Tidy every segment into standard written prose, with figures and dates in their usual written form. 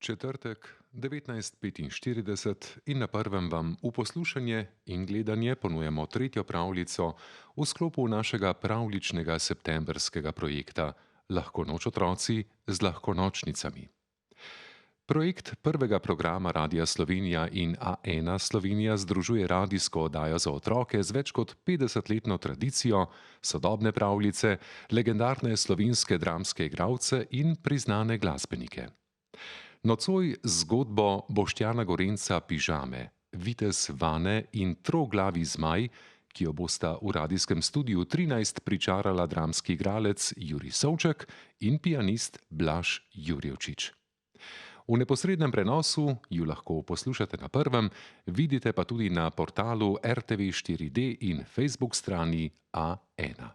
Četrtek 19:45 in na prvem vam v poslušanje in gledanje ponujemo tretjo pravljico v sklopu našega pravljičnega septembrskega projekta Lahko noč otroci z lahkonočnicami. Projekt prvega programa Radia Slovenija in A1 Slovenija združuje radijsko oddajo za otroke z več kot 50-letno tradicijo, sodobne pravljice, legendarne slovenske dramske igralce in priznane glasbenike. Nocoj z zgodbo Boštjana Gorenca Pižame, Vitez Vane in Troglavi zmaj, ki jo bosta v radijskem studiu 13 pričarala dramski igralec Jurij Savček in pianist Blaž Jurjevčič. V neposrednem prenosu ju lahko poslušate na prvem, vidite pa tudi na portalu RTV4D in Facebook strani A1.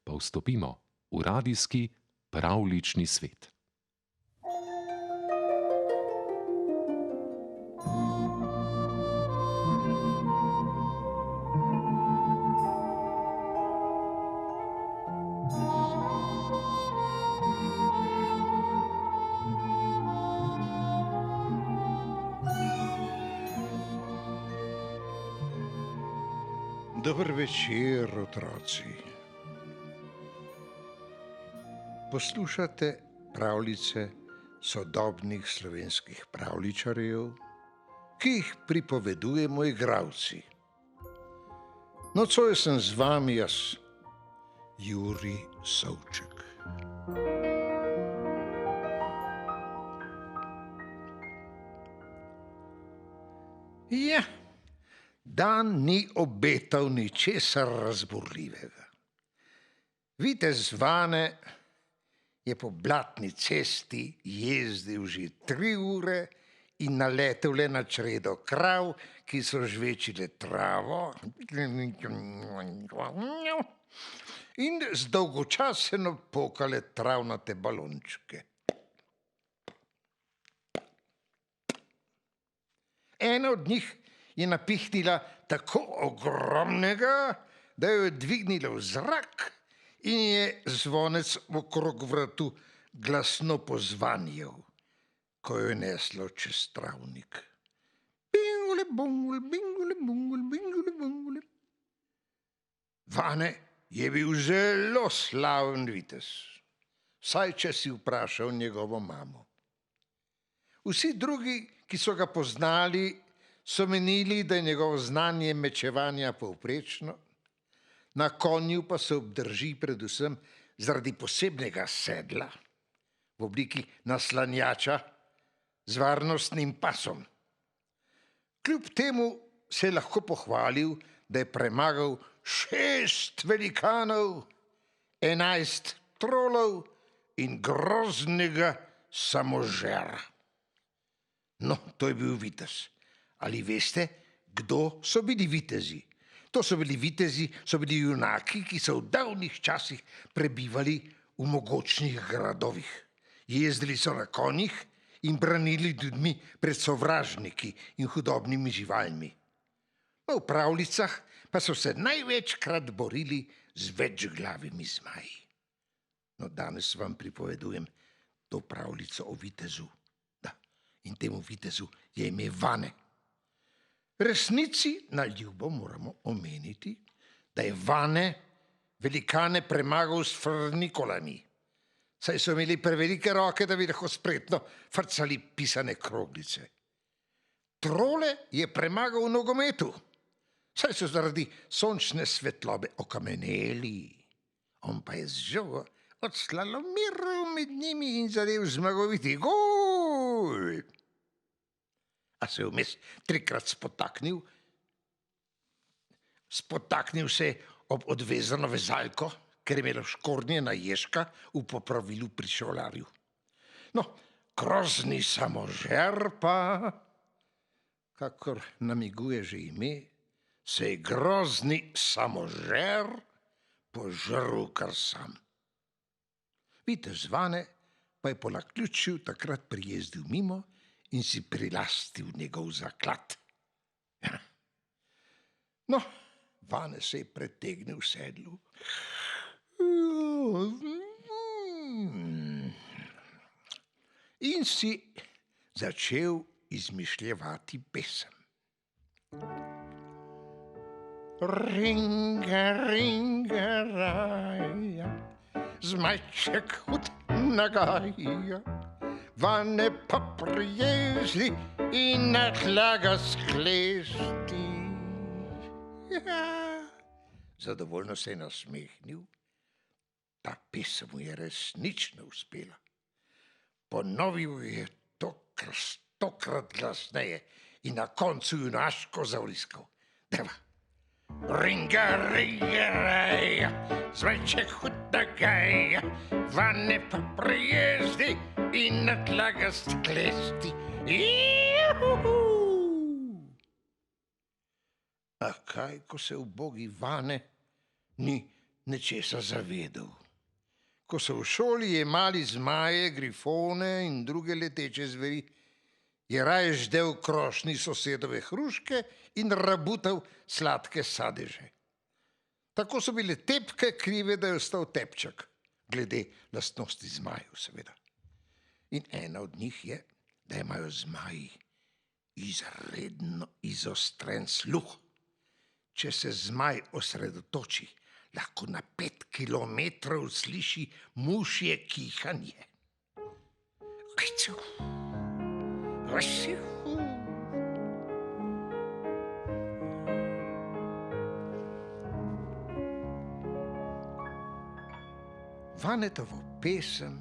Pa vstopimo v radijski pravljični svet. Dober večer, otroci. Poslušate pravljice sodobnih slovenskih pravljičarjev, ki jih pripovedujemo igralci. Nocoj sem z vami jaz, Jurij Savček. Ja. Dan ni obetal ničesar razburljivega. Vitez Vane je po blatni cesti jezdil že 3 ure in naletel le na čredo krav, ki so žvečile travo in zdolgočaseno pokale travnate balončke. Ena od njih je napihnila tako ogromnega, da jo je dvignila v zrak in je zvonec okrog vratu glasno pozvanjal, ko jo je neslo čez travnik. Bingule, bungule, bingule, bungule, bingule, bungule. Vane je bil zelo slaven vitez, saj če si vprašal njegovo mamo. Vsi drugi, ki so ga poznali, so menili, da je njegovo znanje mečevanja povprečno, na konju pa se obdrži predvsem zaradi posebnega sedla v obliki naslanjača z varnostnim pasom. Kljub temu se je lahko pohvalil, da je premagal 6 velikanov, 11 trolov in groznega samožera. No, to je bil vitez. Ali veste, kdo so bili vitezi? To so bili vitezi, so bili junaki, ki so v davnih časih prebivali v mogočnih gradovih. Jezdili so na konjih in branili ljudmi pred sovražniki in hudobnimi živalmi. V pravljicah pa so se največkrat borili z večglavimi zmaji. No, danes vam pripovedujem to pravljico o vitezu. Da, in temu vitezu je ime Vane. Resnici na ljubo moramo omeniti, da je Vane velikane premagal s frnikolami, saj so imeli prevelike roke, da bi lahko spretno frcali pisane kroglice. Trole je premagal v nogometu, saj so zaradi sončne svetlobe okameneli. On pa je z žogo odslalomiral med njimi in zadel zmagoviti gol. A se je vmes 3-krat spotaknil. Spotaknil se je ob odvezano vezalko, ker je imelo škornjena ježka v popravilu pri šolarju. No, grozni samožer pa, kakor namiguje že ime, se je grozni samožer požrl kar sam. Vitez Vane pa je po naključju takrat prijezdil mimo in si prilastil njegov zaklad. No, Vane se je pretegnil v sedlu. In si začel izmišljevati pesem. Ringa, ringa, raja, zmajček hud nagaja, vane pa prijezdi in na tla ga sklesti. Ja. Zadovoljno se je nasmehnil. Ta pesem mu je resnično uspela. Ponovil je to stokrat glasneje in na koncu junaško zavriskal. Deva. Ringa, ringa, raja, zveček hud nagaja, vane pa prijezdi in na tla ga sklesti. Juhu! A kaj, ko se ubogi Vane ni nečesa zavedel. Ko so v šoli jemali zmaje, grifone in druge leteče zveri, je raje ždel krošnji sosedove hruške in rabutal sladke sadeže. Tako so bile tepke krive, da je ostal tepček, glede lastnosti zmajev seveda. In ena od njih je, da imajo zmaji izredno izostren sluh. Če se zmaj osredotoči, lahko na 5 kilometrov sliši mušje kihanje. Kcu, vasihu. Vanetovo pesem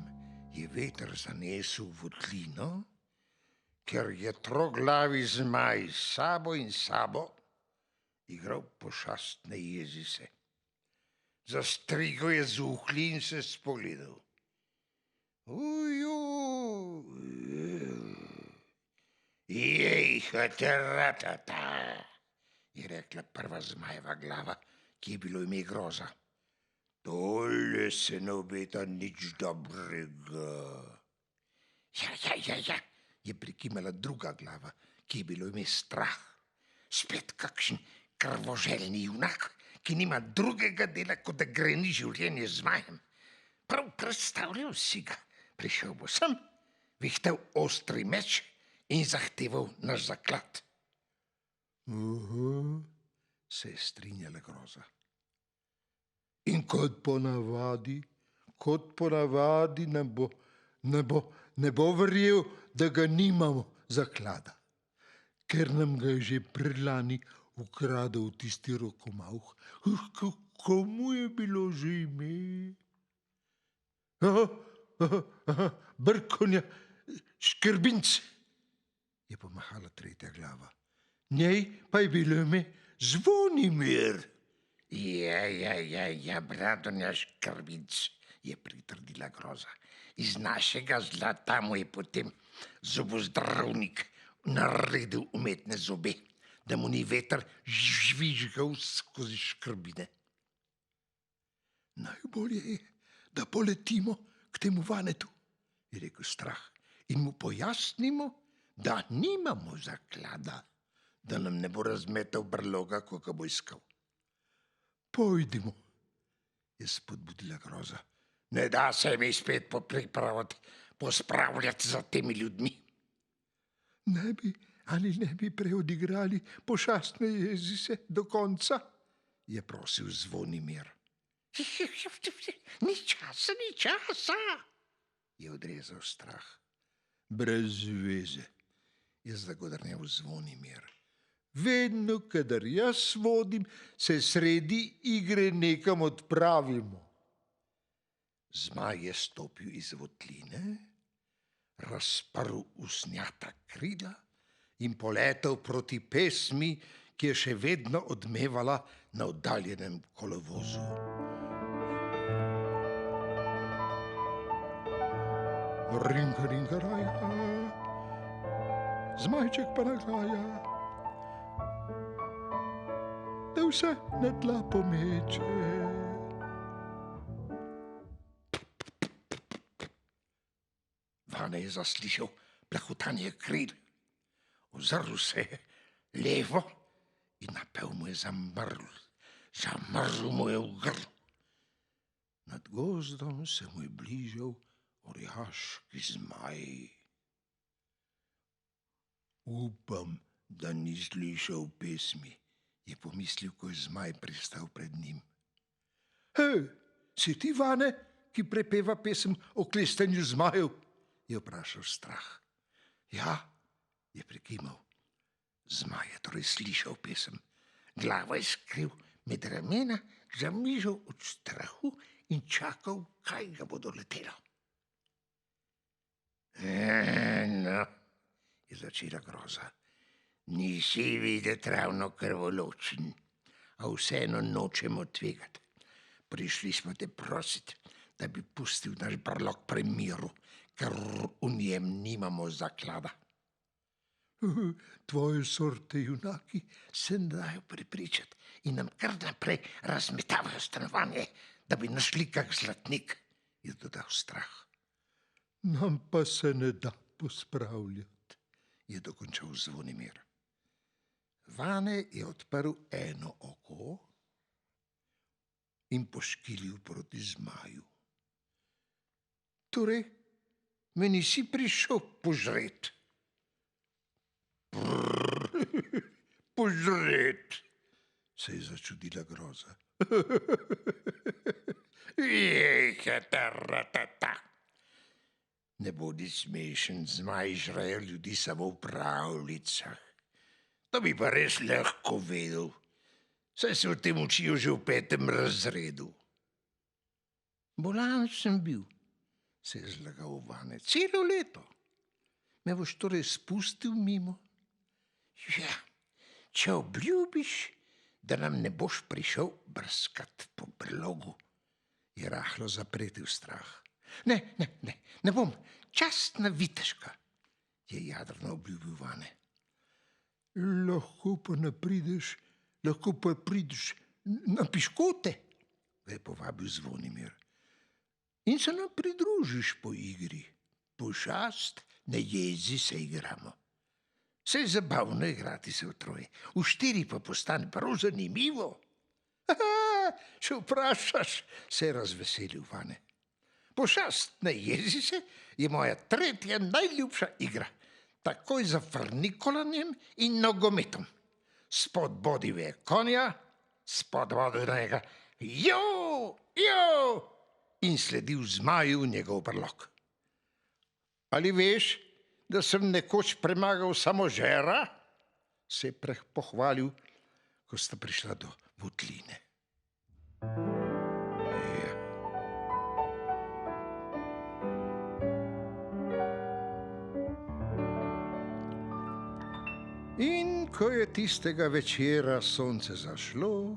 je veter zanesel v votlino, ker je troglavi zmaj sabo in sabo igral pošastne jezise. Zastrigal je z uhli in se spogledal. Jej, hateratata, je rekla prva zmajeva glava, ki je bilo ime Groza. Tole se ne obeta nič dobrega. Ja, je prikimala druga glava, ki je bilo ime Strah. Spet kakšen krvoželjni junak, ki nima drugega dela, kot da greni življenje zmajem. Prav predstavljal si ga. Prišel bo sem, vihtel ostri meč in zahteval naš zaklad. Se je strinjala Groza. In kot ponavadi ne bo verjel, da ga nimamo zaklada, ker nam ga je že predlani ukradel tisti rokomavh. Komu je bilo že ime? Brkonja Škrbinc, je pomahala tretja glava. Njej pa je bilo ime Zvonimir. Ja, Bradonja Škrbinc, je pritrdila Groza. Iz našega zlata mu je potem zobozdravnik naredil umetne zobe, da mu ni veter žvižgal skozi škrbine. Najbolje je, da poletimo k temu Vanetu, je rekel Strah, in mu pojasnimo, da nimamo zaklada, da nam ne bo razmetal brloga, ko ga bo iskal. Pojdimo, je spodbudila Groza. Ne da se mi spet pospravljati za temi ljudmi. Ne bi preodigrali pošastne jezise do konca, je prosil Zvonimir. Ni časa, je odrezal Strah. Brez veze, je zagodrnel Zvonimir. Vedno, kadar jaz vodim, se sredi igre nekam odpravimo. Zmaj je stopil iz votline, razprl usnjata krila in poletel proti pesmi, ki je še vedno odmevala na oddaljenem kolovozu. Ringa, ringa, raja, zmajček pa nagaja, da vse na tla pomeče. Vane je zaslišal plahutanje kril. Ozrl se je levo in napel mu je zamrl. Zamrl mu je v grlu. Nad gozdom se mu je bližal orjaški zmaj. Upam, da ni slišal pesmi, je pomislil, ko je zmaj pristal pred njim. Hej, si ti, Vane, ki prepeva pesem o klestenju zmajev? Je vprašal Strah. Ja, je prikimal. Zmaj je torej slišal pesem. Glavo je skril med ramena, zamižal od strahu in čakal, kaj ga bo doletelo. No, je začela groza. Nisi videti ravno krvoločen, a vseeno nočemo tvegati. Prišli smo te prositi, da bi pustil naš brlog pri miru, ker v njem nimamo zaklada. Tvoje sorte junaki se ne dajo prepričati in nam kar naprej razmetavajo stanovanje, da bi našli kak zlatnik, je dodal Strah. Nam pa se ne da pospravljati, je dokončal Zvonimir. Vane je odprl eno oko in poškilil proti zmaju. Torej, me nisi prišel požret. Požret, se je začudila groza. Ne bodi smešen, zmaj žrejo ljudi samo v pravljicah. To bi pa res lahko vedel, saj se o tem učijo že v 5. razredu. Bolan sem bil, se je zlagal Vane, celo leto. Me boš torej spustil mimo? Ja, če obljubiš, da nam ne boš prišel brskat po brlogu, je rahlo zapretil Strah. Ne bom, častna viteška, je jadrno obljubil Vane. Lahko pa prideš na piškote, ga je povabil Zvonimir. In se nam pridružiš po igri. Pošast, ne jezi, se igramo. Saj je zabavno igrati se v troje, v 4 pa postane prav zanimivo. Če vprašaš, se je razveselil Vane. Pošast, ne jezi se, je moja 3. najljubša igra. Takoj za frnikolanjem in nogometom. Spod bodive konja, spod vodnega jo, in sledil zmaju njegov brlog. Ali veš, da sem nekoč premagal Samožera? Se je pohvalil, ko sta prišla do votline. Ja. In ko je tistega večera sonce zašlo,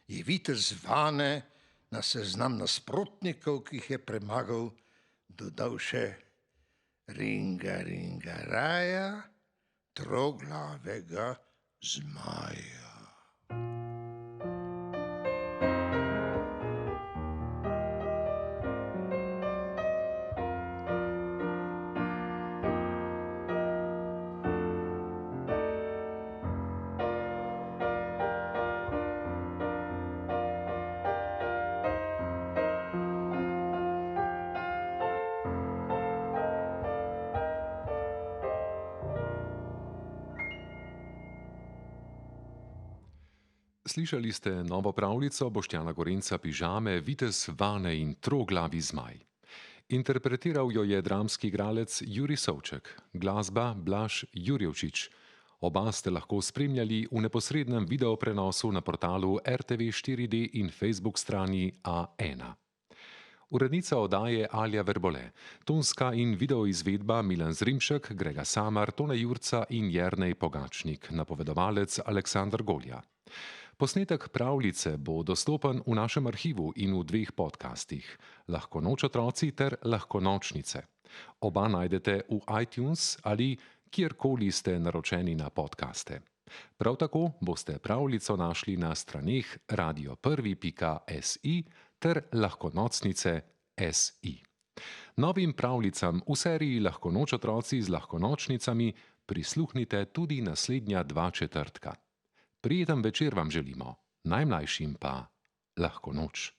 je vitez Vane na seznam nasprotnikov, ki jih je premagal, dodal še ringa, ringa, raja, troglavega zmaja. Slišali ste novo pravljico Boštjana Gorenca Pižame Vitez Vane in troglavi zmaj. Interpretiral jo je dramski igralec Jurij Savček, glasba Blaž Jurjevčič. Oba ste lahko spremljali v neposrednem videoprenosu na portalu RTV4D in Facebook strani A1. Urednica oddaje Alja Verbole, tonska in videoizvedba Milan Zrimšek, Grega Samar, Tone Jurca in Jernej Pogačnik, napovedovalec Aleksandar Golja. Posnetek pravljice bo dostopen v našem arhivu in v 2 podcastih, Lahko noč otroci ter Lahko nočnice. Oba najdete v iTunes ali kjerkoli ste naročeni na podcaste. Prav tako boste pravljico našli na straneh radio1.si ter lahkonocnice.si. Novim pravljicam v seriji Lahko noč otroci z lahkonočnicami prisluhnite tudi naslednja 2 četrtka. Prijeten večer vam želimo, najmlajšim pa lahko noč.